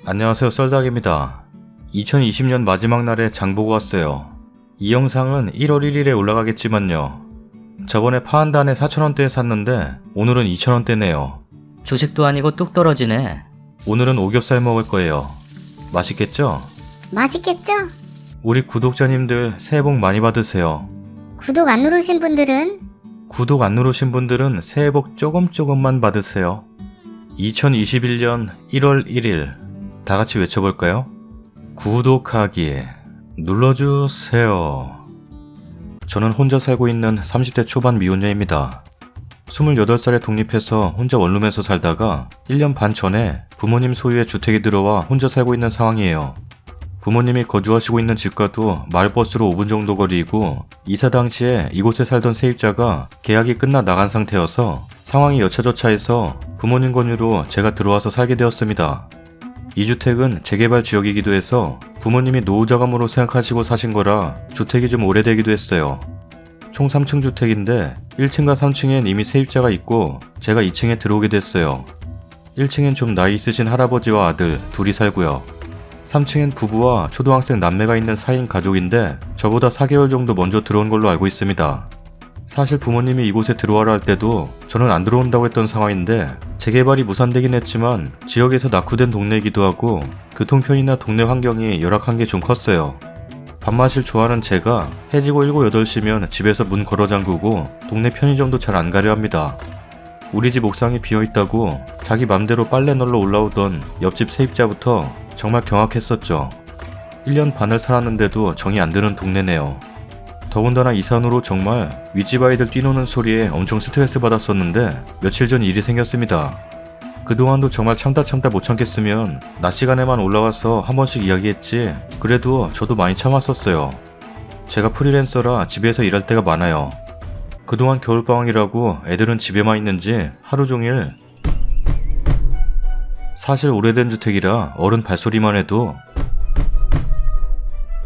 안녕하세요, 썰닭입니다. 2020년 마지막 날에 장 보고 왔어요. 이 영상은 1월 1일에 올라가겠지만요. 저번에 파한단에 4,000원대에 샀는데 오늘은 2,000원대네요. 주식도 아니고 뚝 떨어지네. 오늘은 오겹살 먹을 거예요. 맛있겠죠? 맛있겠죠? 우리 구독자님들 새해 복 많이 받으세요. 구독 안 누르신 분들은 구독 안 누르신 분들은 새해 복 조금만 받으세요. 2021년 1월 1일 다 같이 외쳐볼까요? 구독하기 눌러주세요. 저는 혼자 살고 있는 30대 초반 미혼녀입니다. 28살에 독립해서 혼자 원룸에서 살다가 1년 반 전에 부모님 소유의 주택에 들어와 혼자 살고 있는 상황이에요. 부모님이 거주하시고 있는 집과도 마을버스로 5분 정도 거리이고 이사 당시에 이곳에 살던 세입자가 계약이 끝나 나간 상태여서 상황이 여차저차해서 부모님 권유로 제가 들어와서 살게 되었습니다. 이 주택은 재개발 지역이기도 해서 부모님이 노후자금으로 생각하시고 사신 거라 주택이 좀 오래되기도 했어요. 총 3층 주택인데 1층과 3층엔 이미 세입자가 있고 제가 2층에 들어오게 됐어요. 1층엔 좀 나이 있으신 할아버지와 아들 둘이 살고요. 3층엔 부부와 초등학생 남매가 있는 4인 가족인데 저보다 4개월 정도 먼저 들어온 걸로 알고 있습니다. 사실 부모님이 이곳에 들어와라 할 때도 저는 안 들어온다고 했던 상황인데 재개발이 무산되긴 했지만 지역에서 낙후된 동네이기도 하고 교통편이나 동네 환경이 열악한 게 좀 컸어요. 밥맛을 좋아하는 제가 해지고 7, 8시면 집에서 문 걸어 잠그고 동네 편의점도 잘 안 가려 합니다. 우리 집 옥상이 비어있다고 자기 맘대로 빨래 널러 올라오던 옆집 세입자부터 정말 경악했었죠. 1년 반을 살았는데도 정이 안 드는 동네네요. 더군다나 이산후로 정말 윗집 아이들 뛰노는 소리에 엄청 스트레스 받았었는데 며칠 전 일이 생겼습니다. 그동안도 정말 참다 못 참겠으면 낮 시간에만 올라와서 한 번씩 이야기했지 그래도 저도 많이 참았었어요. 제가 프리랜서라 집에서 일할 때가 많아요. 그동안 겨울방학이라고 애들은 집에만 있는지 하루 종일 사실 오래된 주택이라 어른 발소리만 해도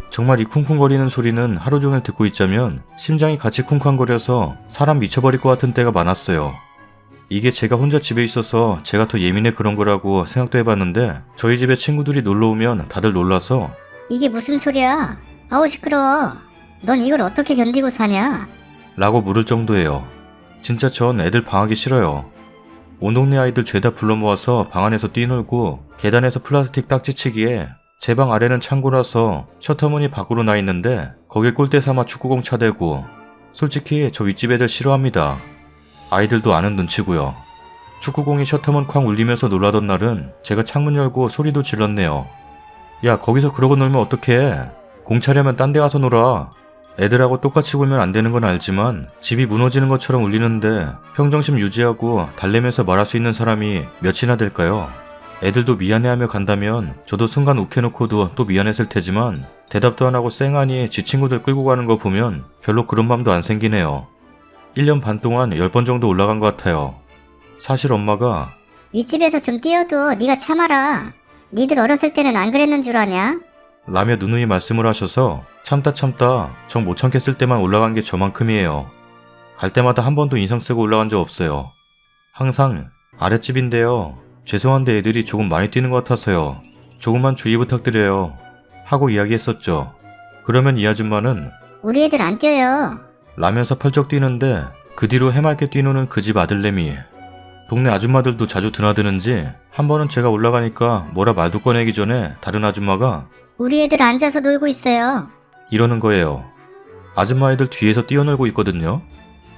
정말 이 쿵쿵거리는 소리는 하루 종일 듣고 있자면 심장이 같이 쿵쾅거려서 사람 미쳐버릴 것 같은 때가 많았어요. 이게 제가 혼자 집에 있어서 제가 더 예민해 그런 거라고 생각도 해봤는데 저희 집에 친구들이 놀러오면 다들 놀라서 이게 무슨 소리야? 아우 시끄러워. 넌 이걸 어떻게 견디고 사냐? 라고 물을 정도예요. 진짜 전 애들 방학이 싫어요. 온 동네 아이들 죄다 불러 모아서 방 안에서 뛰놀고 계단에서 플라스틱 딱지치기에 제 방 아래는 창고라서 셔터문이 밖으로 나 있는데 거길 꼴대 삼아 축구공 차대고 솔직히 저 윗집 애들 싫어합니다. 아이들도 아는 눈치고요. 축구공이 셔터문 쾅 울리면서 놀라던 날은 제가 창문 열고 소리도 질렀네요. 야 거기서 그러고 놀면 어떡해. 공 차려면 딴 데 가서 놀아. 애들하고 똑같이 굴면 안 되는 건 알지만 집이 무너지는 것처럼 울리는데 평정심 유지하고 달래면서 말할 수 있는 사람이 몇이나 될까요? 애들도 미안해하며 간다면 저도 순간 욱해놓고도 또 미안했을 테지만 대답도 안 하고 쌩하니 지 친구들 끌고 가는 거 보면 별로 그런 맘도 안 생기네요. 1년 반 동안 10번 정도 올라간 것 같아요. 사실 엄마가 윗집에서 좀 뛰어도 네가 참아라. 니들 어렸을 때는 안 그랬는 줄 아냐? 라며 누누이 말씀을 하셔서 참다 정 못 참겠을 때만 올라간 게 저만큼이에요. 갈 때마다 한 번도 인상 쓰고 올라간 적 없어요. 항상 아랫집인데요. 죄송한데 애들이 조금 많이 뛰는 것 같아서요. 조금만 주의 부탁드려요. 하고 이야기했었죠. 그러면 이 아줌마는 우리 애들 안 뛰어요. 라면서 펄쩍 뛰는데 그 뒤로 해맑게 뛰노는 그 집 아들내미. 동네 아줌마들도 자주 드나드는지 한 번은 제가 올라가니까 뭐라 말도 꺼내기 전에 다른 아줌마가 우리 애들 앉아서 놀고 있어요. 이러는 거예요. 아줌마 애들 뒤에서 뛰어놀고 있거든요.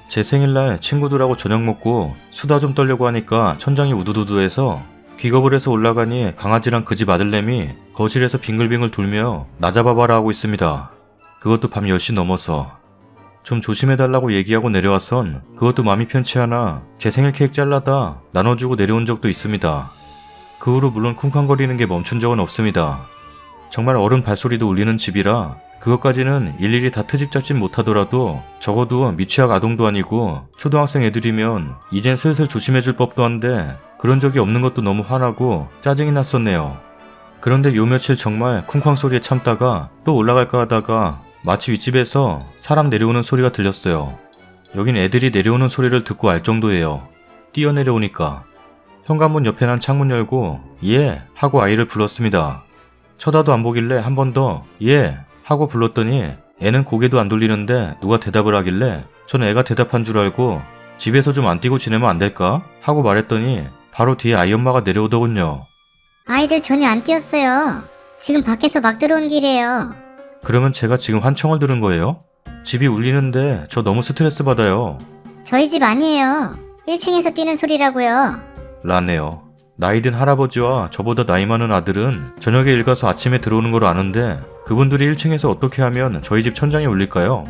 제 생일날 친구들하고 저녁 먹고 수다 좀 떨려고 하니까 천장이 우두두두해서 기겁을 해서 올라가니 강아지랑 그 집 아들내미 거실에서 빙글빙글 돌며 나 잡아봐라 하고 있습니다. 그것도 밤 10시 넘어서. 좀 조심해달라고 얘기하고 내려와선 그것도 맘이 편치 않아 제 생일 케이크 잘라다 나눠주고 내려온 적도 있습니다. 그 후로 물론 쿵쾅거리는 게 멈춘 적은 없습니다. 정말 어른 발소리도 울리는 집이라 그것까지는 일일이 다 트집잡진 못하더라도 적어도 미취학 아동도 아니고 초등학생 애들이면 이젠 슬슬 조심해줄 법도 한데 그런 적이 없는 것도 너무 화나고 짜증이 났었네요. 그런데 요 며칠 정말 쿵쾅 소리에 참다가 또 올라갈까 하다가 마치 윗집에서 사람 내려오는 소리가 들렸어요. 여긴 애들이 내려오는 소리를 듣고 알 정도예요. 뛰어내려오니까. 현관문 옆에 난 창문 열고 예 하고 아이를 불렀습니다. 쳐다도 안 보길래 한 번 더 예 하고 불렀더니 애는 고개도 안 돌리는데 누가 대답을 하길래 전 애가 대답한 줄 알고 집에서 좀 안 뛰고 지내면 안 될까? 하고 말했더니 바로 뒤에 아이 엄마가 내려오더군요. 아이들 전혀 안 뛰었어요. 지금 밖에서 막 들어온 길이에요. 그러면 제가 지금 환청을 들은 거예요? 집이 울리는데 저 너무 스트레스 받아요. 저희 집 아니에요. 1층에서 뛰는 소리라고요. 라네요. 나이 든 할아버지와 저보다 나이 많은 아들은 저녁에 일 가서 아침에 들어오는 걸 아는데 그분들이 1층에서 어떻게 하면 저희 집 천장에 울릴까요?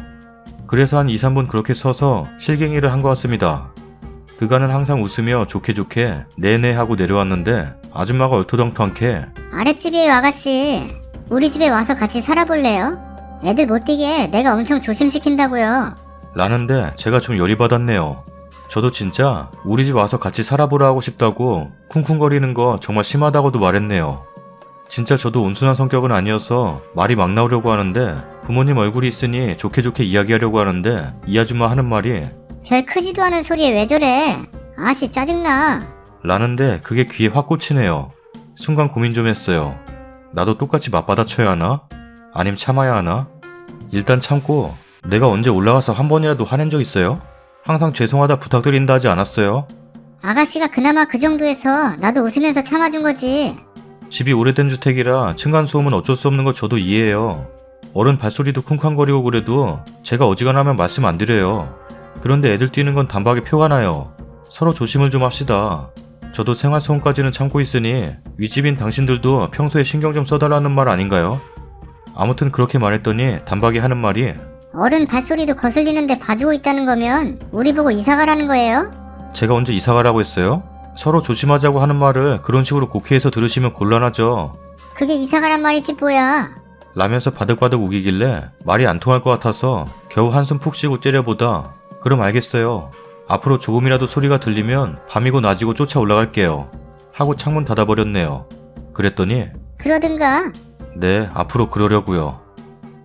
그래서 한 2, 3분 그렇게 서서 실갱이를 한 것 같습니다. 그간은 항상 웃으며 좋게 좋게 네네 하고 내려왔는데 아줌마가 얼토당토않게 아랫집이에요, 아가씨. 우리 집에 와서 같이 살아볼래요? 애들 못 뛰게 내가 엄청 조심시킨다고요. 라는데 제가 좀 열이 받았네요. 저도 진짜 우리 집 와서 같이 살아보라 하고 싶다고 쿵쿵거리는 거 정말 심하다고도 말했네요. 진짜 저도 온순한 성격은 아니어서 말이 막 나오려고 하는데 부모님 얼굴이 있으니 좋게 좋게 이야기하려고 하는데 이 아줌마 하는 말이 별 크지도 않은 소리에 왜 저래? 아씨 짜증나. 라는데 그게 귀에 확 꽂히네요. 순간 고민 좀 했어요. 나도 똑같이 맞받아쳐야 하나? 아님 참아야 하나? 일단 참고 내가 언제 올라가서 한 번이라도 화낸 적 있어요? 항상 죄송하다 부탁드린다 하지 않았어요? 아가씨가 그나마 그 정도에서 나도 웃으면서 참아준 거지. 집이 오래된 주택이라 층간소음은 어쩔 수 없는 거 저도 이해해요. 어른 발소리도 쿵쾅거리고 그래도 제가 어지간하면 말씀 안 드려요. 그런데 애들 뛰는 건 단박에 표가 나요. 서로 조심을 좀 합시다. 저도 생활소음까지는 참고 있으니 윗집인 당신들도 평소에 신경 좀 써달라는 말 아닌가요? 아무튼 그렇게 말했더니 단박에 하는 말이 어른 발소리도 거슬리는데 봐주고 있다는 거면 우리 보고 이사가라는 거예요? 제가 언제 이사가라고 했어요? 서로 조심하자고 하는 말을 그런 식으로 곡해해서 들으시면 곤란하죠. 그게 이사가란 말이지 뭐야. 라면서 바득바득 우기길래 말이 안 통할 것 같아서 겨우 한숨 푹 쉬고 째려보다 그럼 알겠어요. 앞으로 조금이라도 소리가 들리면 밤이고 낮이고 쫓아 올라갈게요. 하고 창문 닫아버렸네요. 그랬더니 그러든가. 네, 앞으로 그러려고요.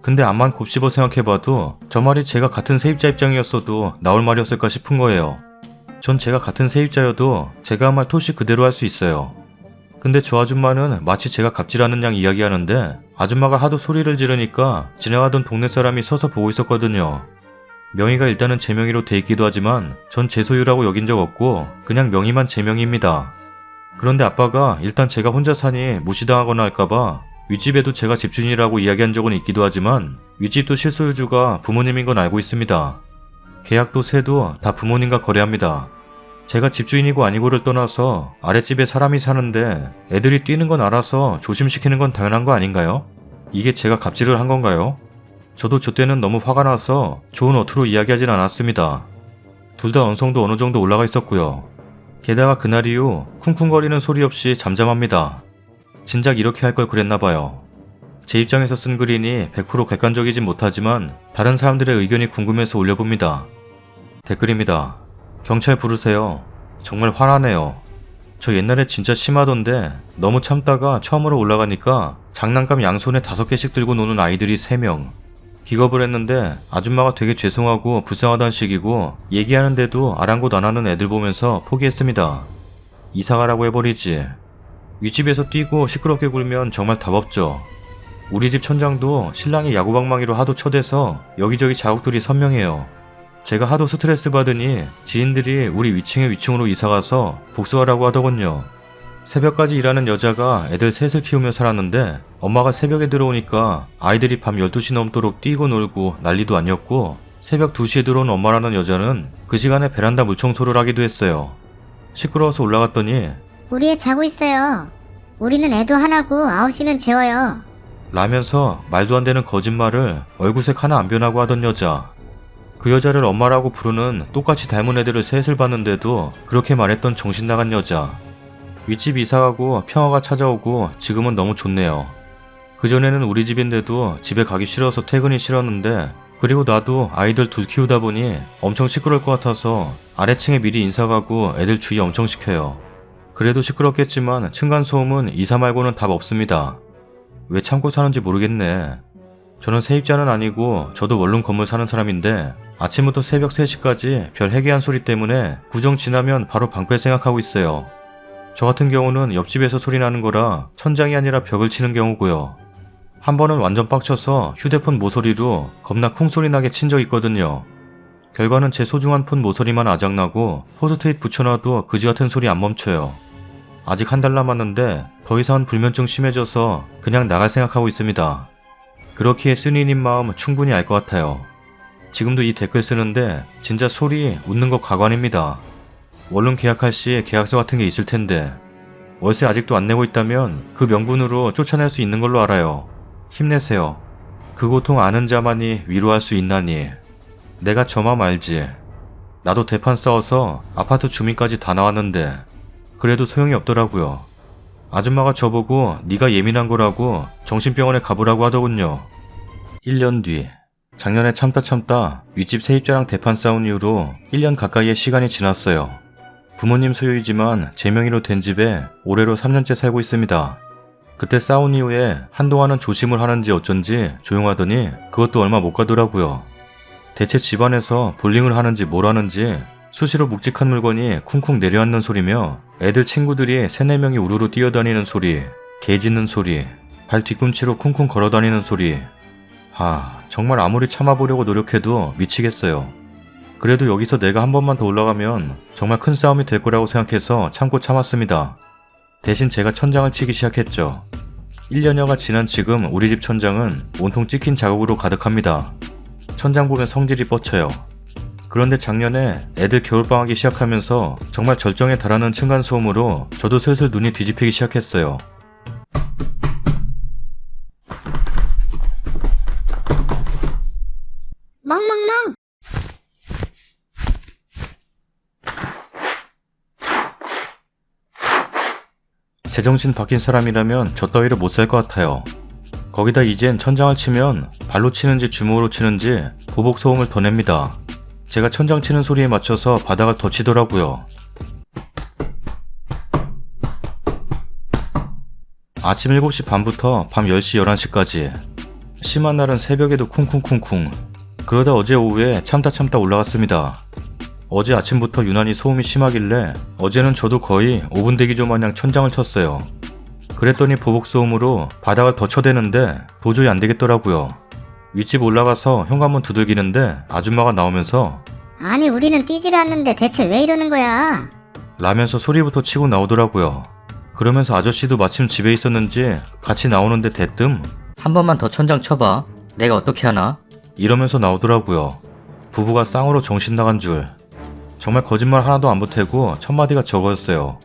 근데 암만 곱씹어 생각해봐도 저 말이 제가 같은 세입자 입장이었어도 나올 말이었을까 싶은 거예요. 전 제가 같은 세입자여도 제가 한 말 토시 그대로 할 수 있어요. 근데 저 아줌마는 마치 제가 갑질하는 양 이야기하는데 아줌마가 하도 소리를 지르니까 지나가던 동네 사람이 서서 보고 있었거든요. 명의가 일단은 제 명의로 돼 있기도 하지만 전 제 소유라고 여긴 적 없고 그냥 명의만 제 명의입니다. 그런데 아빠가 일단 제가 혼자 사니 무시당하거나 할까봐 윗집에도 제가 집주인이라고 이야기한 적은 있기도 하지만 윗집도 실소유주가 부모님인 건 알고 있습니다. 계약도 세도 다 부모님과 거래합니다. 제가 집주인이고 아니고를 떠나서 아랫집에 사람이 사는데 애들이 뛰는 건 알아서 조심시키는 건 당연한 거 아닌가요? 이게 제가 갑질을 한 건가요? 저도 저 때는 너무 화가 나서 좋은 어투로 이야기하진 않았습니다. 둘 다 언성도 어느 정도 올라가 있었고요. 게다가 그날 이후 쿵쿵거리는 소리 없이 잠잠합니다. 진작 이렇게 할 걸 그랬나봐요. 제 입장에서 쓴 글이니 100% 객관적이진 못하지만 다른 사람들의 의견이 궁금해서 올려봅니다. 댓글입니다. 경찰 부르세요. 정말 화나네요. 저 옛날에 진짜 심하던데 너무 참다가 처음으로 올라가니까 장난감 양손에 5개씩 들고 노는 아이들이 3명. 기겁을 했는데 아줌마가 되게 죄송하고 불쌍하다는 식이고 얘기하는데도 아랑곳 안 하는 애들 보면서 포기했습니다. 이사가라고 해버리지. 윗집에서 뛰고 시끄럽게 굴면 정말 답 없죠. 우리 집 천장도 신랑이 야구방망이로 하도 쳐대서 여기저기 자국들이 선명해요. 제가 하도 스트레스 받으니 지인들이 우리 위층에 위층으로 이사가서 복수하라고 하더군요. 새벽까지 일하는 여자가 애들 셋을 키우며 살았는데 엄마가 새벽에 들어오니까 아이들이 밤 12시 넘도록 뛰고 놀고 난리도 아니었고 새벽 2시에 들어온 엄마라는 여자는 그 시간에 베란다 물청소를 하기도 했어요. 시끄러워서 올라갔더니 우리 애 자고 있어요. 우리는 애도 하나고 9시면 재워요. 라면서 말도 안 되는 거짓말을 얼굴색 하나 안 변하고 하던 여자. 그 여자를 엄마라고 부르는 똑같이 닮은 애들을 셋을 봤는데도 그렇게 말했던 정신 나간 여자. 윗집 이사가고 평화가 찾아오고 지금은 너무 좋네요. 그전에는 우리 집인데도 집에 가기 싫어서 퇴근이 싫었는데 그리고 나도 아이들 둘 키우다 보니 엄청 시끄러울 것 같아서 아래층에 미리 인사가고 애들 주의 엄청 시켜요. 그래도 시끄럽겠지만 층간소음은 이사 말고는 답 없습니다. 왜 참고 사는지 모르겠네. 저는 세입자는 아니고 저도 원룸 건물 사는 사람인데 아침부터 새벽 3시까지 별 해괴한 소리 때문에 구정 지나면 바로 방패 생각하고 있어요. 저 같은 경우는 옆집에서 소리 나는 거라 천장이 아니라 벽을 치는 경우고요. 한 번은 완전 빡쳐서 휴대폰 모서리로 겁나 쿵 소리 나게 친 적 있거든요. 결과는 제 소중한 폰 모서리만 아작나고 포스트잇 붙여놔도 그지 같은 소리 안 멈춰요. 아직 한 달 남았는데 더 이상은 불면증 심해져서 그냥 나갈 생각하고 있습니다. 그렇기에 쓰니님 마음 충분히 알 것 같아요. 지금도 이 댓글 쓰는데 진짜 소리 웃는 거 가관입니다. 원룸 계약할 시 계약서 같은 게 있을 텐데 월세 아직도 안 내고 있다면 그 명분으로 쫓아낼 수 있는 걸로 알아요. 힘내세요. 그 고통 아는 자만이 위로할 수 있나니. 내가 저 맘 알지. 나도 대판 싸워서 아파트 주민까지 다 나왔는데 그래도 소용이 없더라고요. 아줌마가 저보고 네가 예민한 거라고 정신병원에 가보라고 하더군요. 1년 뒤. 작년에 참다 윗집 세입자랑 대판 싸운 이후로 1년 가까이의 시간이 지났어요. 부모님 소유이지만 제 명의로 된 집에 올해로 3년째 살고 있습니다. 그때 싸운 이후에 한동안은 조심을 하는지 어쩐지 조용하더니 그것도 얼마 못 가더라고요. 대체 집안에서 볼링을 하는지 뭘 하는지 수시로 묵직한 물건이 쿵쿵 내려앉는 소리며 애들 친구들이 3-4명이 우르르 뛰어다니는 소리, 개 짖는 소리, 발 뒤꿈치로 쿵쿵 걸어다니는 소리. 정말 아무리 참아보려고 노력해도 미치겠어요. 그래도 여기서 내가 한 번만 더 올라가면 정말 큰 싸움이 될 거라고 생각해서 참고 참았습니다. 대신 제가 천장을 치기 시작했죠. 1년여가 지난 지금 우리 집 천장은 온통 찍힌 자국으로 가득합니다. 천장 보면 성질이 뻗쳐요. 그런데 작년에 애들 겨울방학이 시작하면서 정말 절정에 달하는 층간소음으로 저도 슬슬 눈이 뒤집히기 시작했어요. 멍멍멍! 제정신 바뀐 사람이라면 저 따위를 못 살 것 같아요. 거기다 이젠 천장을 치면 발로 치는지 주먹으로 치는지 보복 소음을 더 냅니다. 제가 천장 치는 소리에 맞춰서 바닥을 더 치더라고요. 아침 7시 반부터 밤 10시, 11시까지. 심한 날은 새벽에도 쿵쿵쿵쿵. 그러다 어제 오후에 참다 올라갔습니다. 어제 아침부터 유난히 소음이 심하길래 어제는 저도 거의 5분 대기조 마냥 천장을 쳤어요. 그랬더니 보복 소음으로 바닥을 더 쳐대는데 도저히 안 되겠더라고요. 윗집 올라가서 현관문 두들기는데 아줌마가 나오면서 아니 우리는 뛰질 않는데 대체 왜 이러는 거야? 라면서 소리부터 치고 나오더라고요. 그러면서 아저씨도 마침 집에 있었는지 같이 나오는데 대뜸 한 번만 더 천장 쳐봐. 내가 어떻게 하나? 이러면서 나오더라고요. 부부가 쌍으로 정신 나간 줄. 정말 거짓말 하나도 안 보태고 첫마디가 저거였어요.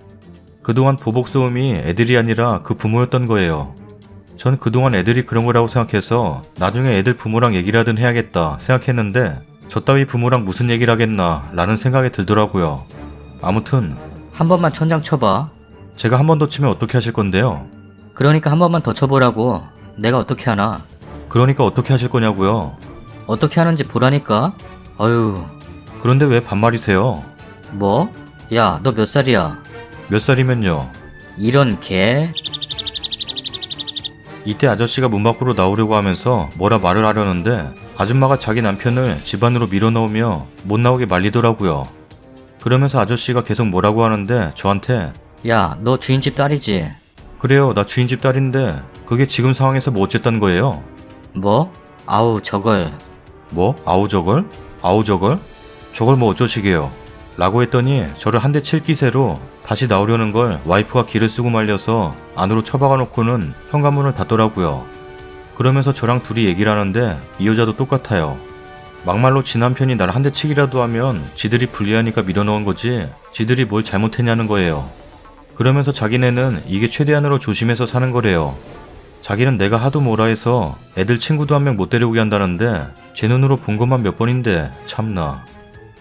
그동안 보복 소음이 애들이 아니라 그 부모였던 거예요. 전 그동안 애들이 그런 거라고 생각해서 나중에 애들 부모랑 얘기를 하든 해야겠다 생각했는데 저 따위 부모랑 무슨 얘기를 하겠나 라는 생각이 들더라고요. 아무튼 한 번만 천장 쳐봐. 제가 한 번 더 치면 어떻게 하실 건데요? 그러니까 한 번만 더 쳐보라고. 내가 어떻게 하나? 그러니까 어떻게 하실 거냐고요? 어떻게 하는지 보라니까? 어휴. 그런데 왜 반말이세요? 뭐? 야, 너 몇 살이야? 몇 살이면요? 이런 개? 이때 아저씨가 문 밖으로 나오려고 하면서 뭐라 말을 하려는데 아줌마가 자기 남편을 집 안으로 밀어넣으며 못 나오게 말리더라고요. 그러면서 아저씨가 계속 뭐라고 하는데 저한테 야, 너 주인집 딸이지? 그래요, 나 주인집 딸인데 그게 지금 상황에서 뭐 어쨌단 거예요? 뭐? 아우, 저걸. 뭐? 아우 저걸? 아우 저걸? 저걸 뭐 어쩌시게요? 라고 했더니 저를 한 대 칠 기세로 다시 나오려는 걸 와이프가 기를 쓰고 말려서 안으로 처박아 놓고는 현관문을 닫더라고요. 그러면서 저랑 둘이 얘기를 하는데 이 여자도 똑같아요. 막말로 지 남편이 날 한 대 치기라도 하면 지들이 불리하니까 밀어넣은 거지 지들이 뭘 잘못했냐는 거예요. 그러면서 자기네는 이게 최대한으로 조심해서 사는 거래요. 자기는 내가 하도 뭐라 해서 애들 친구도 한 명 못 데려오게 한다는데 제 눈으로 본 것만 몇 번인데 참나.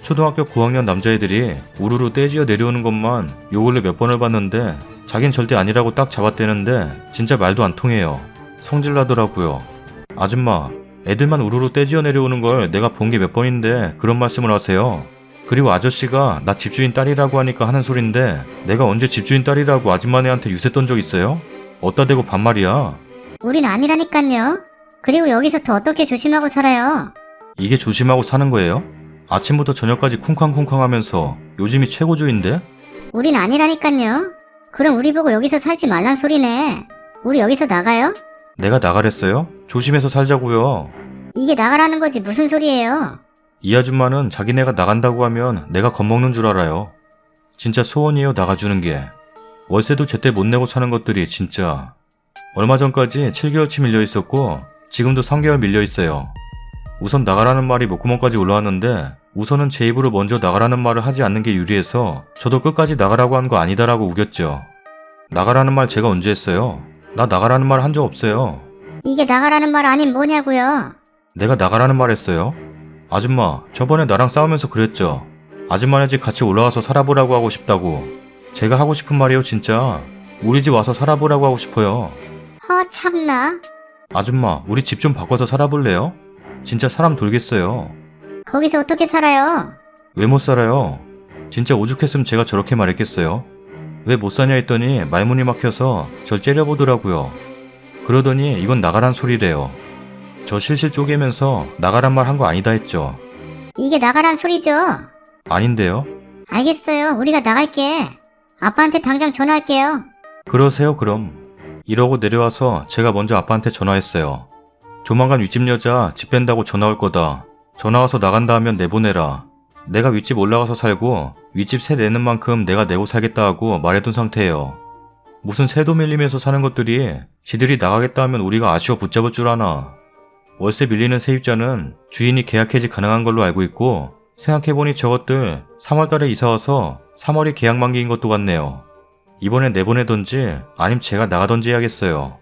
초등학교 9학년 남자애들이 우르르 떼지어 내려오는 것만 요 근래 몇 번을 봤는데 자긴 절대 아니라고 딱 잡아떼는데 진짜 말도 안 통해요. 성질나더라고요. 아줌마, 애들만 우르르 떼지어 내려오는 걸 내가 본 게 몇 번인데 그런 말씀을 하세요. 그리고 아저씨가 나 집주인 딸이라고 하니까 하는 소린데 내가 언제 집주인 딸이라고 아줌마네한테 유세 떤 적 있어요? 어따 대고 반말이야. 우린 아니라니깐요. 그리고 여기서 더 어떻게 조심하고 살아요? 이게 조심하고 사는 거예요? 아침부터 저녁까지 쿵쾅쿵쾅 하면서 요즘이 최고조인데? 우린 아니라니깐요. 그럼 우리 보고 여기서 살지 말란 소리네. 우리 여기서 나가요? 내가 나가랬어요? 조심해서 살자고요. 이게 나가라는 거지 무슨 소리예요? 이 아줌마는 자기네가 나간다고 하면 내가 겁먹는 줄 알아요. 진짜 소원이에요, 나가주는 게. 월세도 제때 못 내고 사는 것들이 진짜. 얼마 전까지 7개월치 밀려 있었고 지금도 3개월 밀려 있어요. 우선 나가라는 말이 목구멍까지 올라왔는데 우선은 제 입으로 먼저 나가라는 말을 하지 않는 게 유리해서 저도 끝까지 나가라고 한 거 아니다라고 우겼죠. 나가라는 말 제가 언제 했어요? 나 나가라는 말 한 적 없어요. 이게 나가라는 말 아닌 뭐냐고요? 내가 나가라는 말 했어요? 아줌마, 저번에 나랑 싸우면서 그랬죠. 아줌마네 집 같이 올라가서 살아보라고 하고 싶다고. 제가 하고 싶은 말이에요, 진짜. 우리 집 와서 살아보라고 하고 싶어요. 참나. 아줌마, 우리 집 좀 바꿔서 살아볼래요? 진짜 사람 돌겠어요. 거기서 어떻게 살아요? 왜 못 살아요? 진짜 오죽했으면 제가 저렇게 말했겠어요? 왜 못 사냐 했더니 말문이 막혀서 절 째려보더라고요. 그러더니 이건 나가란 소리래요. 저 실실 쪼개면서 나가란 말 한 거 아니다 했죠. 이게 나가란 소리죠? 아닌데요? 알겠어요. 우리가 나갈게. 아빠한테 당장 전화할게요. 그러세요 그럼. 이러고 내려와서 제가 먼저 아빠한테 전화했어요. 조만간 윗집 여자 집 뺀다고 전화 올 거다. 전화 와서 나간다 하면 내보내라. 내가 윗집 올라가서 살고 윗집 세 내는 만큼 내가 내고 살겠다 하고 말해둔 상태예요. 무슨 새도 밀리면서 사는 것들이 지들이 나가겠다 하면 우리가 아쉬워 붙잡을 줄 아나. 월세 밀리는 세입자는 주인이 계약 해지 가능한 걸로 알고 있고 생각해보니 저것들 3월달에 이사와서 3월이 계약 만기인 것도 같네요. 이번엔 내보내던지 아님 제가 나가던지 해야겠어요.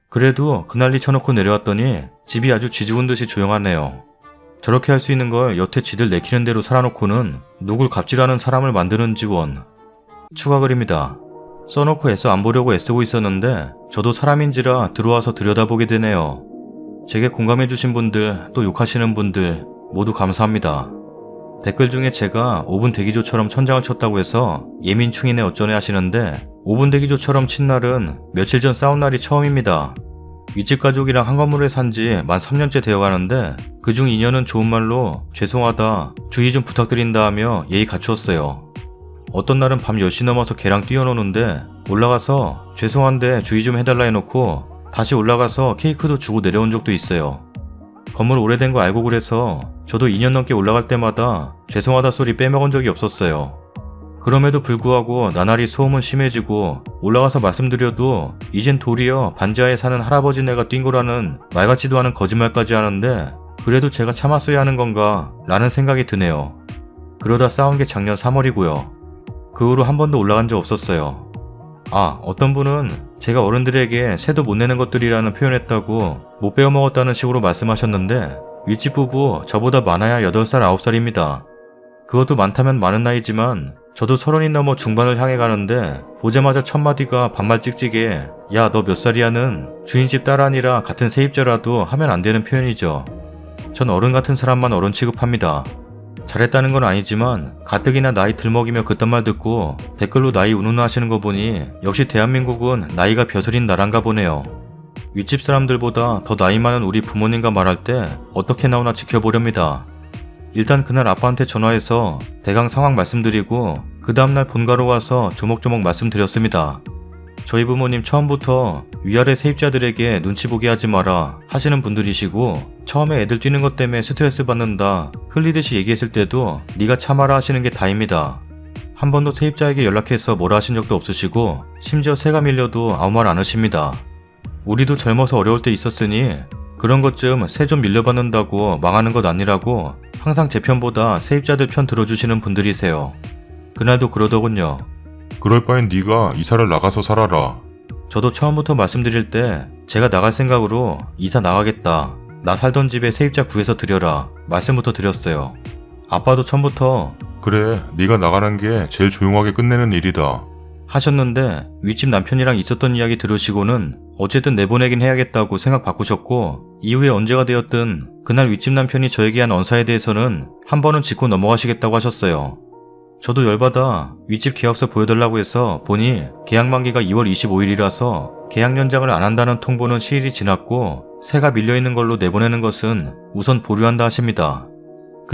그래도 그 난리 쳐놓고 내려왔더니 집이 아주 쥐 죽은 듯이 조용하네요. 저렇게 할 수 있는 걸 여태 지들 내키는 대로 살아놓고는 누굴 갑질하는 사람을 만드는지 원. 추가 글입니다. 써놓고 애써 안 보려고 애쓰고 있었는데 저도 사람인지라 들어와서 들여다보게 되네요. 제게 공감해주신 분들 또 욕하시는 분들 모두 감사합니다. 댓글 중에 제가 5분 대기조처럼 천장을 쳤다고 해서 예민충이네 어쩌네 하시는데 5분 대기조처럼 친 날은 며칠 전 싸운 날이 처음입니다. 윗집 가족이랑 한 건물에 산지 만 3년째 되어가는데 그중 2년은 좋은 말로 죄송하다, 주의 좀 부탁드린다 하며 예의 갖추었어요. 어떤 날은 밤 10시 넘어서 걔랑 뛰어노는데 올라가서 죄송한데 주의 좀 해달라 해놓고 다시 올라가서 케이크도 주고 내려온 적도 있어요. 건물 오래된 거 알고 그래서 저도 2년 넘게 올라갈 때마다 죄송하다 소리 빼먹은 적이 없었어요. 그럼에도 불구하고 나날이 소음은 심해지고 올라가서 말씀드려도 이젠 도리어 반지하에 사는 할아버지네가 뛴 거라는 말 같지도 않은 거짓말까지 하는데 그래도 제가 참았어야 하는 건가 라는 생각이 드네요. 그러다 싸운 게 작년 3월이고요. 그 후로 한 번도 올라간 적 없었어요. 어떤 분은 제가 어른들에게 세도 못 내는 것들이라는 표현했다고 못 배워먹었다는 식으로 말씀하셨는데 윗집 부부 저보다 많아야 8살 9살입니다. 그것도 많다면 많은 나이지만 저도 30이 넘어 중반을 향해 가는데 보자마자 첫 마디가 반말 찍찍에 야 너 몇 살이야는 주인집 딸 아니라 같은 세입자라도 하면 안 되는 표현이죠. 전 어른 같은 사람만 어른 취급합니다. 잘했다는 건 아니지만 가뜩이나 나이 들먹이며 그딴 말 듣고 댓글로 나이 운운하시는 거 보니 역시 대한민국은 나이가 벼슬인 나란가 보네요. 윗집 사람들보다 더 나이 많은 우리 부모님과 말할 때 어떻게 나오나 지켜보렵니다. 일단 그날 아빠한테 전화해서 대강 상황 말씀드리고 그 다음날 본가로 와서 조목조목 말씀드렸습니다. 저희 부모님 처음부터 위아래 세입자들에게 눈치 보게 하지 마라 하시는 분들이시고 처음에 애들 뛰는 것 때문에 스트레스 받는다 흘리듯이 얘기했을 때도 네가 참아라 하시는 게 다입니다. 한 번도 세입자에게 연락해서 뭐라 하신 적도 없으시고 심지어 새가 밀려도 아무 말 안 하십니다. 우리도 젊어서 어려울 때 있었으니 그런 것쯤 새 좀 밀려받는다고 망하는 것 아니라고 항상 제 편보다 세입자들 편 들어주시는 분들이세요. 그날도 그러더군요. 그럴 바엔 네가 이사를 나가서 살아라. 저도 처음부터 말씀드릴 때 제가 나갈 생각으로 이사 나가겠다. 나 살던 집에 세입자 구해서 드려라. 말씀부터 드렸어요. 아빠도 처음부터 그래, 네가 나가는 게 제일 조용하게 끝내는 일이다. 하셨는데 윗집 남편이랑 있었던 이야기 들으시고는 어쨌든 내보내긴 해야겠다고 생각 바꾸셨고 이후에 언제가 되었든 그날 윗집 남편이 저에게 한 언사에 대해서는 한 번은 짚고 넘어가시겠다고 하셨어요. 저도 열받아 윗집 계약서 보여달라고 해서 보니 계약 만기가 2월 25일이라서 계약 연장을 안 한다는 통보는 시일이 지났고 새가 밀려있는 걸로 내보내는 것은 우선 보류한다 하십니다.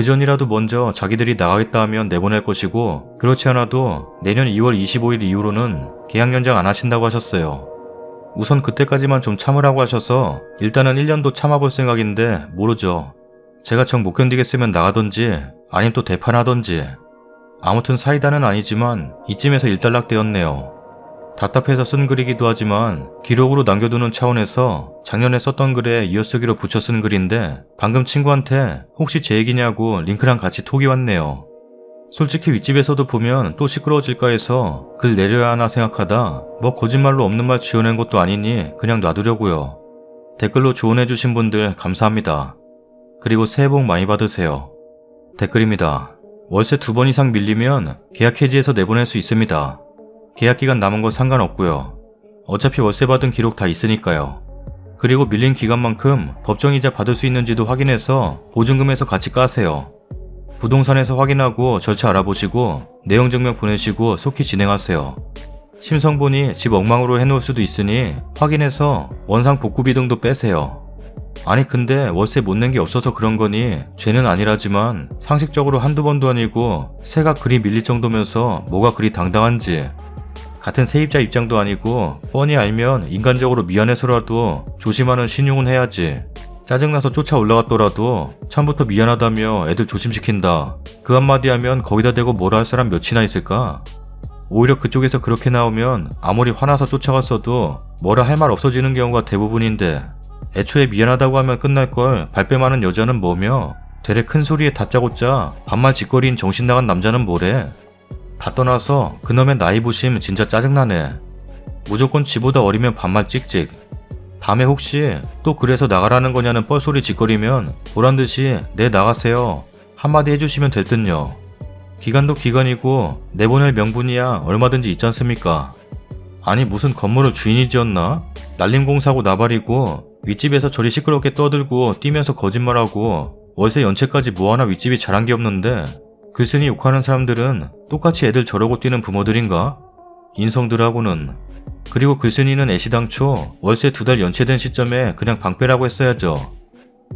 그전이라도 먼저 자기들이 나가겠다 하면 내보낼 것이고 그렇지 않아도 내년 2월 25일 이후로는 계약 연장 안 하신다고 하셨어요. 우선 그때까지만 좀 참으라고 하셔서 일단은 1년도 참아볼 생각인데 모르죠. 제가 정 못 견디겠으면 나가던지 아님 또 대판하던지. 아무튼 사이다는 아니지만 이쯤에서 일단락되었네요. 답답해서 쓴 글이기도 하지만 기록으로 남겨두는 차원에서 작년에 썼던 글에 이어쓰기로 붙여 쓴 글인데 방금 친구한테 혹시 제 얘기냐고 링크랑 같이 톡이 왔네요. 솔직히 윗집에서도 보면 또 시끄러워질까 해서 글 내려야 하나 생각하다 뭐 거짓말로 없는 말 지어낸 것도 아니니 그냥 놔두려고요. 댓글로 조언해주신 분들 감사합니다. 그리고 새해 복 많이 받으세요. 댓글입니다. 월세 2번 이상 밀리면 계약 해지해서 내보낼 수 있습니다. 계약기간 남은 거 상관없고요. 어차피 월세 받은 기록 다 있으니까요. 그리고 밀린 기간만큼 법정이자 받을 수 있는지도 확인해서 보증금에서 같이 까세요. 부동산에서 확인하고 절차 알아보시고 내용 증명 보내시고 속히 진행하세요. 심성본이 집 엉망으로 해놓을 수도 있으니 확인해서 원상 복구 비등도 빼세요. 아니 근데 월세 못 낸 게 없어서 그런 거니 죄는 아니라지만 상식적으로 한두 번도 아니고 새가 그리 밀릴 정도면서 뭐가 그리 당당한지. 같은 세입자 입장도 아니고 뻔히 알면 인간적으로 미안해서라도 조심하는 신용은 해야지. 짜증나서 쫓아 올라갔더라도 처음부터 미안하다며 애들 조심시킨다. 그 한마디 하면 거기다 대고 뭐라 할 사람 몇이나 있을까? 오히려 그쪽에서 그렇게 나오면 아무리 화나서 쫓아갔어도 뭐라 할 말 없어지는 경우가 대부분인데 애초에 미안하다고 하면 끝날 걸 발뺌 많은 여자는 뭐며 되레 큰 소리에 다짜고짜 반말 짓거리인 정신 나간 남자는 뭐래? 다 떠나서 그놈의 나이 부심 진짜 짜증나네. 무조건 지보다 어리면 반말 찍찍. 다음에 혹시 또 그래서 나가라는 거냐는 뻘소리 짓거리면 보란듯이 네 나가세요 한마디 해주시면 될 듯요. 기간도 기간이고 내보낼 명분이야 얼마든지 있지 않습니까? 아니 무슨 건물을 주인이 지었나? 날림공사고 나발이고 윗집에서 저리 시끄럽게 떠들고 뛰면서 거짓말하고 월세 연체까지 뭐하나 윗집이 잘한 게 없는데 글쓴이 욕하는 사람들은 똑같이 애들 저러고 뛰는 부모들인가? 인성들하고는. 그리고 글쓴이는 애시당초 월세 2달 연체된 시점에 그냥 방빼라고 했어야죠.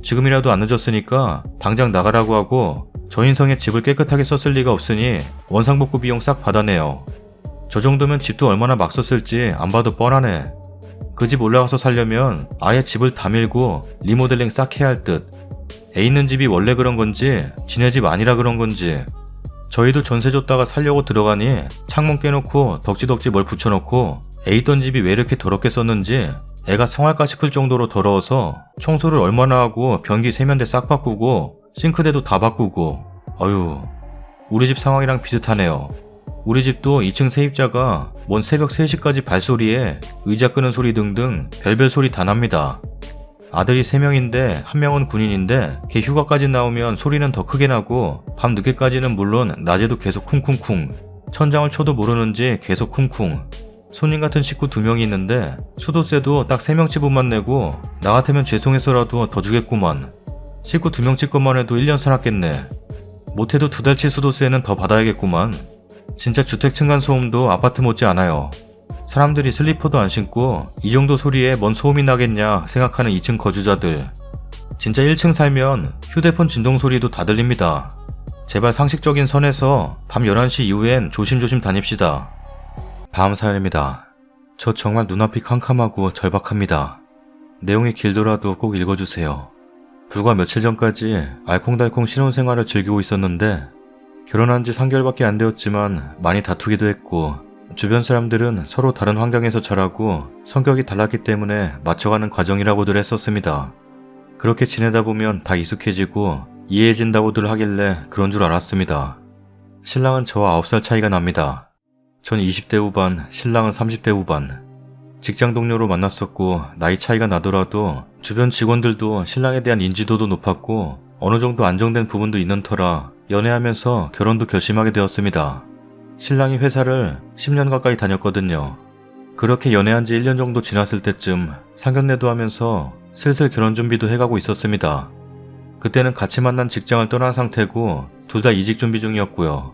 지금이라도 안 늦었으니까 당장 나가라고 하고 저 인성에 집을 깨끗하게 썼을 리가 없으니 원상복구 비용 싹 받아내요. 저 정도면 집도 얼마나 막 썼을지 안 봐도 뻔하네. 그 집 올라가서 살려면 아예 집을 다 밀고 리모델링 싹 해야 할 듯. 애 있는 집이 원래 그런 건지 지네 집 아니라 그런 건지. 저희도 전세 줬다가 살려고 들어가니 창문 깨놓고 덕지덕지 뭘 붙여놓고 애 있던 집이 왜 이렇게 더럽게 썼는지 애가 성할까 싶을 정도로 더러워서 청소를 얼마나 하고 변기 세면대 싹 바꾸고 싱크대도 다 바꾸고. 어휴, 우리 집 상황이랑 비슷하네요. 우리 집도 2층 세입자가 뭔 새벽 3시까지 발소리에 의자 끄는 소리 등등 별별 소리 다 납니다. 아들이 3명인데 1명은 군인인데 걔 휴가까지 나오면 소리는 더 크게 나고 밤 늦게까지는 물론 낮에도 계속 쿵쿵쿵. 천장을 쳐도 모르는지 계속 쿵쿵. 손님 같은 식구 2명이 있는데 수도세도 딱 3명 치분만 내고 나 같으면 죄송해서라도 더 주겠구만. 식구 2명치 것만 해도 1년 살았겠네. 못해도 2달치 수도세는 더 받아야겠구만. 진짜 주택 층간소음도 아파트 못지 않아요. 사람들이 슬리퍼도 안 신고 이 정도 소리에 뭔 소음이 나겠냐 생각하는 2층 거주자들. 진짜 1층 살면 휴대폰 진동 소리도 다 들립니다. 제발 상식적인 선에서 밤 11시 이후엔 조심조심 다닙시다. 다음 사연입니다. 저 정말 눈앞이 캄캄하고 절박합니다. 내용이 길더라도 꼭 읽어주세요. 불과 며칠 전까지 알콩달콩 신혼생활을 즐기고 있었는데 결혼한 지 3개월밖에 안 되었지만 많이 다투기도 했고 주변 사람들은 서로 다른 환경에서 자라고 성격이 달랐기 때문에 맞춰가는 과정이라고들 했었습니다. 그렇게 지내다 보면 다 익숙해지고 이해해진다고들 하길래 그런 줄 알았습니다. 신랑은 저와 9살 차이가 납니다. 전 20대 후반, 신랑은 30대 후반. 직장 동료로 만났었고 나이 차이가 나더라도 주변 직원들도 신랑에 대한 인지도도 높았고 어느 정도 안정된 부분도 있는 터라 연애하면서 결혼도 결심하게 되었습니다. 신랑이 회사를 10년 가까이 다녔거든요. 그렇게 연애한 지 1년 정도 지났을 때쯤 상견례도 하면서 슬슬 결혼 준비도 해가고 있었습니다. 그때는 같이 만난 직장을 떠난 상태고 둘 다 이직 준비 중이었고요.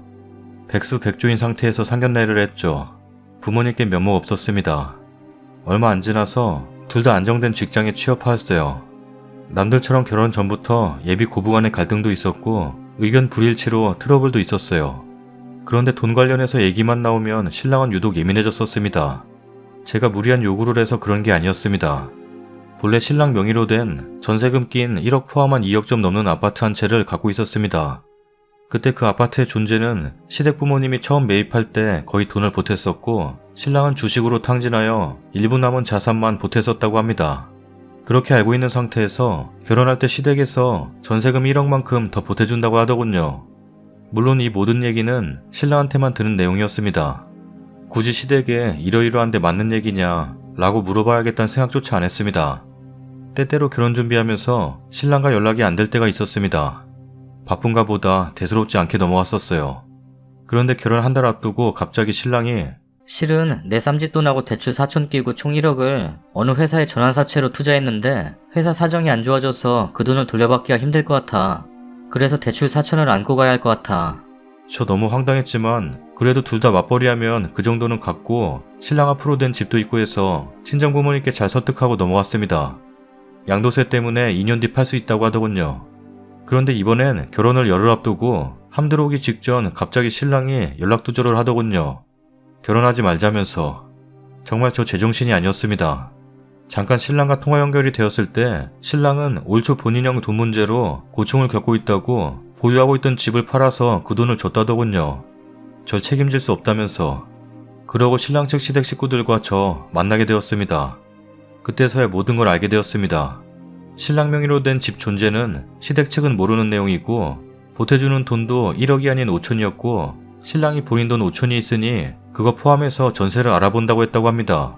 백수백조인 상태에서 상견례를 했죠. 부모님께 면목 없었습니다. 얼마 안 지나서 둘 다 안정된 직장에 취업하였어요. 남들처럼 결혼 전부터 예비 고부간의 갈등도 있었고 의견 불일치로 트러블도 있었어요. 그런데 돈 관련해서 얘기만 나오면 신랑은 유독 예민해졌었습니다. 제가 무리한 요구를 해서 그런 게 아니었습니다. 본래 신랑 명의로 된 전세금 낀 1억 포함한 2억 좀 넘는 아파트 한 채를 갖고 있었습니다. 그때 그 아파트의 존재는 시댁 부모님이 처음 매입할 때 거의 돈을 보탰었고 신랑은 주식으로 탕진하여 일부 남은 자산만 보탰었다고 합니다. 그렇게 알고 있는 상태에서 결혼할 때 시댁에서 전세금 1억만큼 더 보태준다고 하더군요. 물론 이 모든 얘기는 신랑한테만 들은 내용이었습니다. 굳이 시댁에 이러이러한데 맞는 얘기냐 라고 물어봐야겠다는 생각조차 안 했습니다. 때때로 결혼 준비하면서 신랑과 연락이 안 될 때가 있었습니다. 바쁜가 보다 대수롭지 않게 넘어왔었어요. 그런데 결혼 한 달 앞두고 갑자기 신랑이 실은 내 쌈짓돈하고 대출 4천 끼고 총 1억을 어느 회사에 전환사채로 투자했는데 회사 사정이 안 좋아져서 그 돈을 돌려받기가 힘들 것 같아. 그래서 대출 4천을 안고 가야 할 것 같아. 저 너무 황당했지만 그래도 둘 다 맞벌이하면 그 정도는 갖고 신랑 앞으로 된 집도 있고 해서 친정 부모님께 잘 설득하고 넘어왔습니다. 양도세 때문에 2년 뒤 팔 수 있다고 하더군요. 그런데 이번엔 결혼을 열흘 앞두고 함 들어오기 직전 갑자기 신랑이 연락두절을 하더군요. 결혼하지 말자면서. 정말 저 제정신이 아니었습니다. 잠깐 신랑과 통화 연결이 되었을 때 신랑은 올 초 본인형 돈 문제로 고충을 겪고 있다고 보유하고 있던 집을 팔아서 그 돈을 줬다더군요. 절 책임질 수 없다면서. 그러고 신랑 측 시댁 식구들과 저 만나게 되었습니다. 그때서야 모든 걸 알게 되었습니다. 신랑 명의로 된 집 존재는 시댁 측은 모르는 내용이고 보태주는 돈도 1억이 아닌 5천이었고 신랑이 본인 돈 5천이 있으니 그거 포함해서 전세를 알아본다고 했다고 합니다.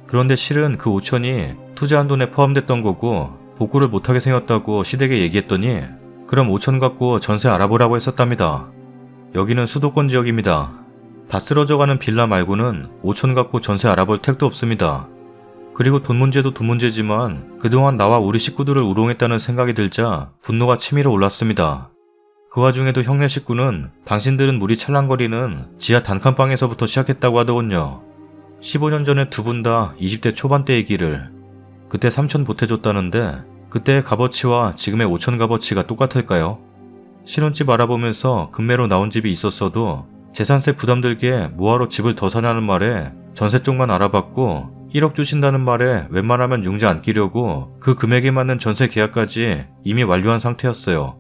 그런데 실은 그 5천이 투자한 돈에 포함됐던 거고 복구를 못하게 생겼다고 시댁에 얘기했더니 그럼 5천 갖고 전세 알아보라고 했었답니다. 여기는 수도권 지역입니다. 다 쓰러져가는 빌라 말고는 5천 갖고 전세 알아볼 택도 없습니다. 그리고 돈 문제도 돈 문제지만 그동안 나와 우리 식구들을 우롱했다는 생각이 들자 분노가 치밀어 올랐습니다. 그 와중에도 형네 식구는 당신들은 물이 찰랑거리는 지하 단칸방에서부터 시작했다고 하더군요. 15년 전에 두 분 다 20대 초반대 얘기를. 그때 3천 보태줬다는데 그때의 값어치와 지금의 5천 값어치가 똑같을까요? 신혼집 알아보면서 금매로 나온 집이 있었어도 재산세 부담들게 뭐하러 집을 더 사냐는 말에 전세 쪽만 알아봤고 1억 주신다는 말에 웬만하면 융자 안 끼려고 그 금액에 맞는 전세 계약까지 이미 완료한 상태였어요.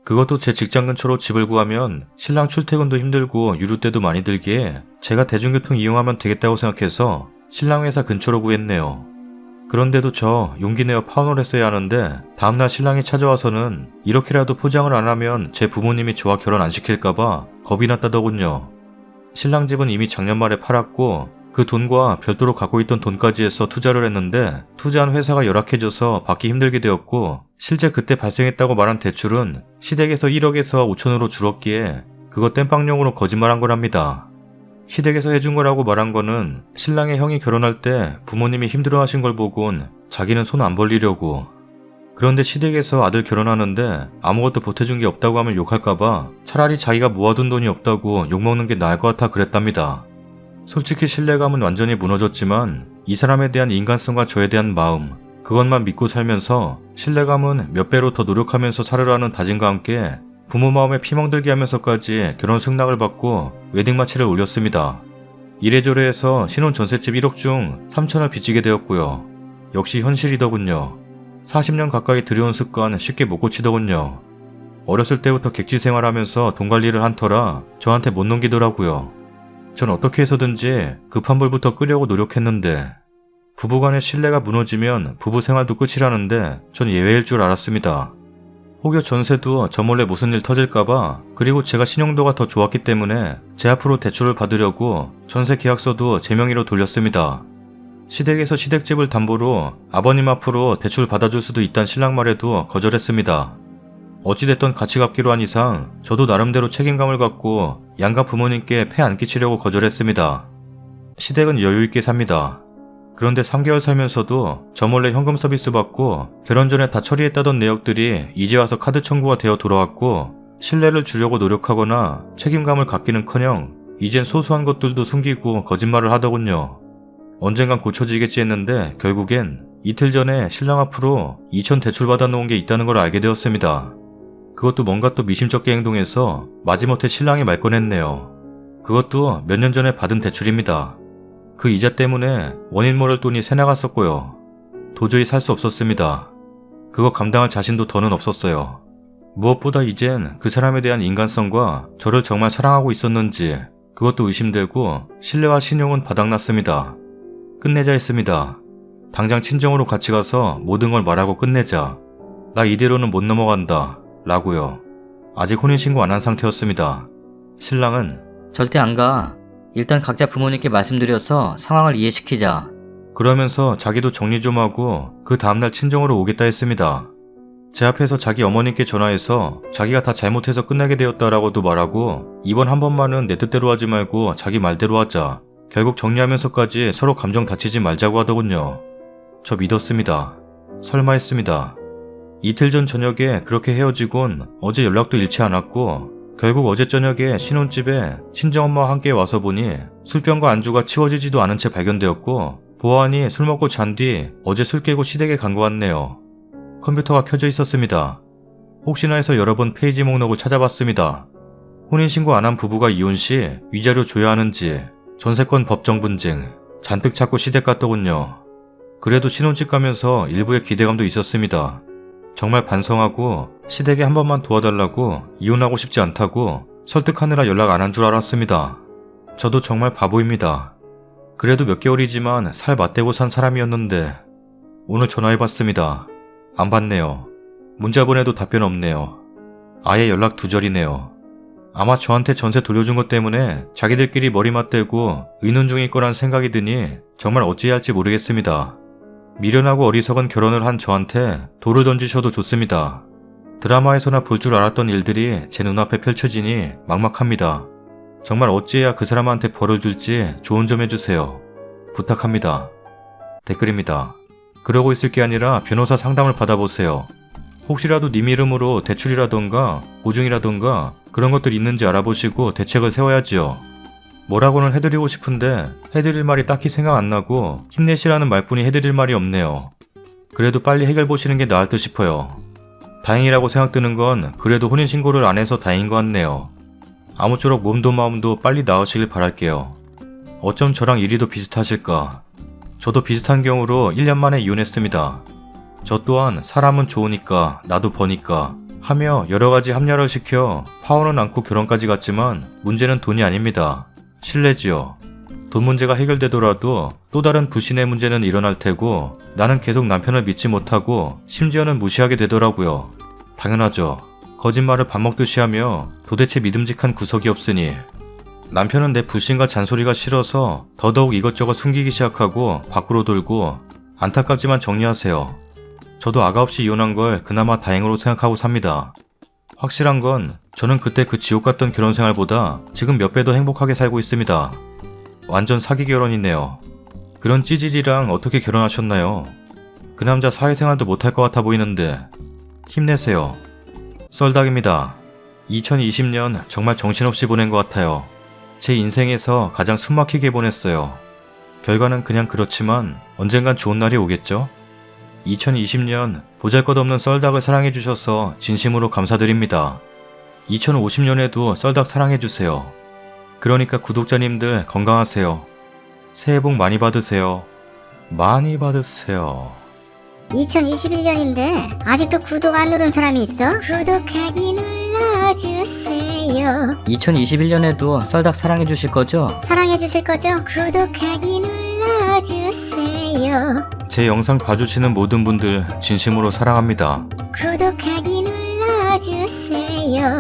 그것도 제 직장 근처로 집을 구하면 신랑 출퇴근도 힘들고 유류때도 많이 들기에 제가 대중교통 이용하면 되겠다고 생각해서 신랑 회사 근처로 구했네요. 그런데도 저 용기 내어 파혼을 했어야 하는데 다음날 신랑이 찾아와서는 이렇게라도 포장을 안 하면 제 부모님이 저와 결혼 안 시킬까봐 겁이 났다더군요. 신랑 집은 이미 작년 말에 팔았고 그 돈과 별도로 갖고 있던 돈까지 해서 투자를 했는데 투자한 회사가 열악해져서 받기 힘들게 되었고 실제 그때 발생했다고 말한 대출은 시댁에서 1억에서 5천으로 줄었기에 그거 땜빵용으로 거짓말한 거랍니다. 시댁에서 해준 거라고 말한 거는 신랑의 형이 결혼할 때 부모님이 힘들어하신 걸 보곤 자기는 손 안 벌리려고. 그런데 시댁에서 아들 결혼하는데 아무것도 보태준 게 없다고 하면 욕할까봐 차라리 자기가 모아둔 돈이 없다고 욕먹는 게 나을 것 같아 그랬답니다. 솔직히 신뢰감은 완전히 무너졌지만 이 사람에 대한 인간성과 저에 대한 마음, 그것만 믿고 살면서 신뢰감은 몇 배로 더 노력하면서 살으라는 다짐과 함께 부모 마음에 피멍들게 하면서까지 결혼 승낙을 받고 웨딩 마치를 올렸습니다. 이래저래 해서 신혼 전셋집 1억 중 3천을 빚지게 되었고요. 역시 현실이더군요. 40년 가까이 들여온 습관 쉽게 못 고치더군요. 어렸을 때부터 객지 생활하면서 돈 관리를 한 터라 저한테 못 넘기더라고요. 전 어떻게 해서든지 급한 불부터 끄려고 노력했는데 부부간의 신뢰가 무너지면 부부 생활도 끝이라는데 전 예외일 줄 알았습니다. 혹여 전세도 저 몰래 무슨 일 터질까봐 그리고 제가 신용도가 더 좋았기 때문에 제 앞으로 대출을 받으려고 전세 계약서도 제 명의로 돌렸습니다. 시댁에서 시댁집을 담보로 아버님 앞으로 대출 받아줄 수도 있단 신랑 말에도 거절했습니다. 어찌됐던 같이 갚기로 한 이상 저도 나름대로 책임감을 갖고 양가 부모님께 폐 안 끼치려고 거절했습니다. 시댁은 여유있게 삽니다. 그런데 3개월 살면서도 저 몰래 현금 서비스 받고 결혼 전에 다 처리했다던 내역들이 이제 와서 카드 청구가 되어 돌아왔고 신뢰를 주려고 노력하거나 책임감을 갖기는커녕 이젠 소소한 것들도 숨기고 거짓말을 하더군요. 언젠간 고쳐지겠지 했는데 결국엔 이틀 전에 신랑 앞으로 2천 대출 받아 놓은 게 있다는 걸 알게 되었습니다. 그것도 뭔가 또 미심쩍게 행동해서 마지못해 신랑이 말 꺼냈네요. 그것도 몇 년 전에 받은 대출입니다. 그 이자 때문에 원인 모를 돈이 새 나갔었고요. 도저히 살 수 없었습니다. 그거 감당할 자신도 더는 없었어요. 무엇보다 이젠 그 사람에 대한 인간성과 저를 정말 사랑하고 있었는지 그것도 의심되고 신뢰와 신용은 바닥났습니다. 끝내자 했습니다. 당장 친정으로 같이 가서 모든 걸 말하고 끝내자. 나 이대로는 못 넘어간다. 라고요. 아직 혼인신고 안 한 상태였습니다. 신랑은 절대 안 가. 일단 각자 부모님께 말씀드려서 상황을 이해시키자. 그러면서 자기도 정리 좀 하고 그 다음날 친정으로 오겠다 했습니다. 제 앞에서 자기 어머님께 전화해서 자기가 다 잘못해서 끝나게 되었다라고도 말하고 이번 한 번만은 내 뜻대로 하지 말고 자기 말대로 하자. 결국 정리하면서까지 서로 감정 다치지 말자고 하더군요. 저 믿었습니다. 설마 했습니다. 이틀 전 저녁에 그렇게 헤어지곤 어제 연락도 잃지 않았고 결국 어제 저녁에 신혼집에 친정엄마와 함께 와서 보니 술병과 안주가 치워지지도 않은 채 발견되었고 보아하니 술 먹고 잔 뒤 어제 술 깨고 시댁에 간 것 같네요. 컴퓨터가 켜져 있었습니다. 혹시나 해서 여러 번 페이지 목록을 찾아봤습니다. 혼인신고 안 한 부부가 이혼 시 위자료 줘야 하는지 전세권 법정 분쟁 잔뜩 찾고 시댁 갔더군요. 그래도 신혼집 가면서 일부의 기대감도 있었습니다. 정말 반성하고 시댁에 한 번만 도와달라고 이혼하고 싶지 않다고 설득하느라 연락 안 한 줄 알았습니다. 저도 정말 바보입니다. 그래도 몇 개월이지만 살 맞대고 산 사람이었는데 오늘 전화해봤습니다. 안 받네요. 문자 보내도 답변 없네요. 아예 연락 두절이네요. 아마 저한테 전세 돌려준 것 때문에 자기들끼리 머리 맞대고 의논 중일 거란 생각이 드니 정말 어찌해야 할지 모르겠습니다. 미련하고 어리석은 결혼을 한 저한테 돌을 던지셔도 좋습니다. 드라마에서나 볼 줄 알았던 일들이 제 눈앞에 펼쳐지니 막막합니다. 정말 어찌해야 그 사람한테 벌을 줄지 조언 좀 해주세요. 부탁합니다. 댓글입니다. 그러고 있을 게 아니라 변호사 상담을 받아보세요. 혹시라도 님 이름으로 대출이라던가 보증이라던가 그런 것들 있는지 알아보시고 대책을 세워야지요. 뭐라고는 해드리고 싶은데 해드릴 말이 딱히 생각 안 나고 힘내시라는 말뿐이 해드릴 말이 없네요. 그래도 빨리 해결 보시는 게 나을 듯 싶어요. 다행이라고 생각드는 건 그래도 혼인신고를 안 해서 다행인 것 같네요. 아무쪼록 몸도 마음도 빨리 나으시길 바랄게요. 어쩜 저랑 일이도 비슷하실까. 저도 비슷한 경우로 1년 만에 이혼했습니다. 저 또한 사람은 좋으니까 나도 버니까 하며 여러가지 합리화를 시켜 파혼은 않고 결혼까지 갔지만 문제는 돈이 아닙니다. 신뢰지요. 돈 문제가 해결되더라도 또 다른 불신의 문제는 일어날 테고 나는 계속 남편을 믿지 못하고 심지어는 무시하게 되더라고요. 당연하죠. 거짓말을 밥 먹듯이 하며 도대체 믿음직한 구석이 없으니 남편은 내 불신과 잔소리가 싫어서 더더욱 이것저것 숨기기 시작하고 밖으로 돌고 안타깝지만 정리하세요. 저도 아가 없이 이혼한 걸 그나마 다행으로 생각하고 삽니다. 확실한 건 저는 그때 그 지옥 같던 결혼 생활보다 지금 몇 배 더 행복하게 살고 있습니다. 완전 사기 결혼이네요. 그런 찌질이랑 어떻게 결혼하셨나요? 그 남자 사회생활도 못할 것 같아 보이는데 힘내세요. 썰닭입니다. 2020년 정말 정신없이 보낸 것 같아요. 제 인생에서 가장 숨막히게 보냈어요. 결과는 그냥 그렇지만 언젠간 좋은 날이 오겠죠? 2020년 보잘것없는 썰닭을 사랑해주셔서 진심으로 감사드립니다. 2050년에도 썰닭 사랑해주세요. 그러니까 구독자님들 건강하세요. 새해 복 많이 받으세요. 많이 받으세요. 2021년인데 아직도 구독 안 누른 사람이 있어? 구독하기 눌러주세요. 2021년에도 썰닭 사랑해주실 거죠? 사랑해주실 거죠? 구독하기 눌러주세요. 제 영상 봐주시는 모든 분들 진심으로 사랑합니다. 구독하기 눌러주세요.